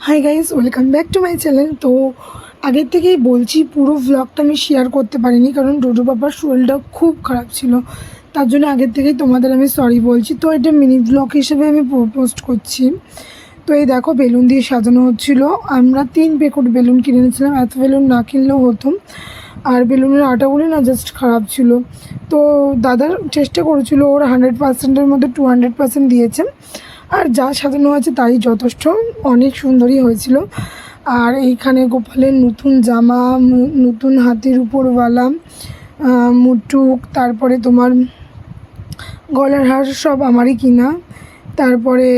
Hi guys, welcome back to my channel. তো আগের থেকেই বলছি, পুরো ভ্লগটা আমি শেয়ার করতে পারিনি কারণ ডোডো বাবার শরীরটা খুব খারাপ ছিল। তার জন্য আগের থেকেই তোমাদের আমি সরি বলছি। তো এটা মিনি ভ্লগ হিসেবে আমি পোস্ট করছি। তো এই দেখো, বেলুন দিয়ে সাজানো হচ্ছিলো। আমরা 3 প্যাকেট বেলুন কিনে নিয়েছিলাম, এত বেলুন না কিনলেও হতো। আর বেলুনের আটাগুলি না জাস্ট খারাপ ছিল। তো দাদার চেষ্টা করেছিল, ওর 100%-এর মধ্যে 200% দিয়েছে। আর যা সাজানো আছে তাই যথেষ্ট, অনেক সুন্দরই হয়েছিল। আর এইখানে গোপালের নতুন জামা, নতুন হাতের উপরওয়ালা মুটুক, তারপরে তোমার গলার হার সব আমারই কিনা। তারপরে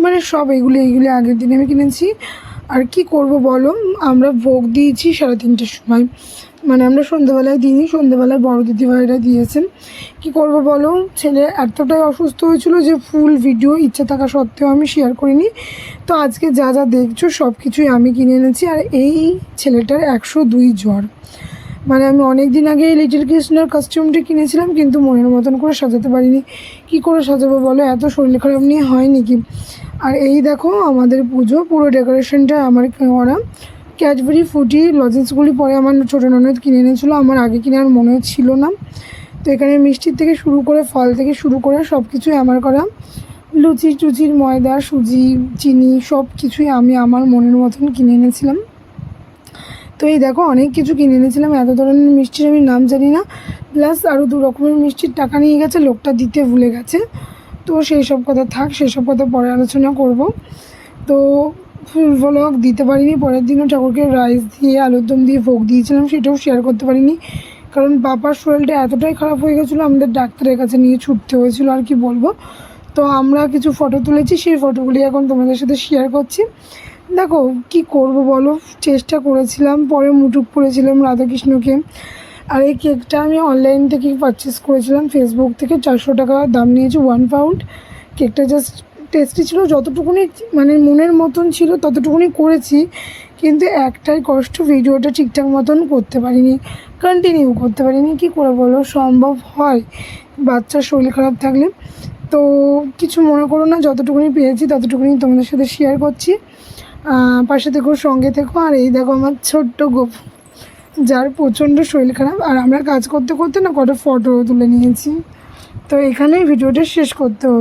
মানে সব এইগুলি আগের দিন আমি কিনেছি। আর কি করব বলো, আমরা ভোগ দিয়েছি 3:30-র সময়, মানে আমরা সন্ধ্যেবেলায় দিইনি, সন্ধ্যেবেলায় বড় দিদিভাইরা দিয়েছেন। কি করব বলো, ছেলে এতটাই অসুস্থ হয়েছিল যে ফুল ভিডিও ইচ্ছা থাকা সত্ত্বেও আমি শেয়ার করিনি। তো আজকে যা যা দেখছো সব কিছুই আমি কিনে এনেছি। আর এই ছেলেটার 102 জ্বর। মানে আমি অনেক দিন আগে লিটল কৃষ্ণের কস্টিউমটা কিনেছিলাম, কিন্তু মনের মতন করে সাজাতে পারিনি। কি করে সাজাবো বলো, এত শরীর খারাপ নিয়ে হয় নাকি। আর এই দেখো আমাদের পুজো, পুরো ডেকোরেশনটা আমার করা। ক্যাডবেরি ফুটি লজেন্সগুলি পরে আমার ছোটো ননদ কিনে এনেছিলো, আমার আগে কিনে আর মনে ছিল না। তো এখানে মিষ্টির থেকে শুরু করে ফল থেকে শুরু করে সব কিছুই আমার করা। লুচি টুচির ময়দা, সুজি, চিনি সব কিছুই আমি আমার মনের মতন কিনে এনেছিলাম। তো এই দেখো অনেক কিছু কিনে এনেছিলাম, এত ধরনের মিষ্টির আমি নাম জানি না। প্লাস আরও 2 রকমের মিষ্টির টাকা নিয়ে গেছে, লোকটা দিতে ভুলে গেছে। তো সেই সব কথা থাক, সেসব কথা পরে আলোচনা করব। তো ফুল ভ্লগ দিতে পারিনি। পরের দিনও ঠাকুরকে রাইস দিয়ে আলুর দম দিয়ে ভোগ দিয়েছিলাম, সেটাও শেয়ার করতে পারিনি কারণ বাবার শরীরটা এতটাই খারাপ হয়ে গেছিলো, আমাদের ডাক্তারের কাছে নিয়ে ছুটতে হয়েছিল। আর কি বলবো। তো আমরা কিছু ফটো তুলেছি, সেই ফটোগুলি এখন তোমাদের সাথে শেয়ার করছি। দেখো কি করব বলো, চেষ্টা করেছিলাম, পরে মুটুক পরেছিলাম রাধাকৃষ্ণকে। আর এই কেকটা আমি অনলাইন থেকে পারচেস করেছিলাম, ফেসবুক থেকে। 400 টাকা দাম নিয়েছে, 1 পাউন্ড। কেকটা জাস্ট টেস্টি ছিল, যতটুকুনি মানে মনের মতন ছিল ততটুকুনি করেছি। কিন্তু একটাই কষ্ট, ভিডিওটা ঠিকঠাক মতন করতে পারিনি, কন্টিনিউ করতে পারিনি। কি করে বলো, সম্ভব হয় বাচ্চার শরীর খারাপ থাকলে। তো কিছু মনে করো না, যতটুকুনি পেয়েছি ততটুকুনি তোমাদের সাথে শেয়ার করছি। পাশে থেকো, সঙ্গে থেকো। আর এই দেখো আমার ছোট্ট গোপ, যার প্রচণ্ড শরীর খারাপ। আর আমরা কাজ করতে করতে না কটা ফটো তুলে নিয়েছি। তো এখানেই ভিডিওটা শেষ করতে হলো।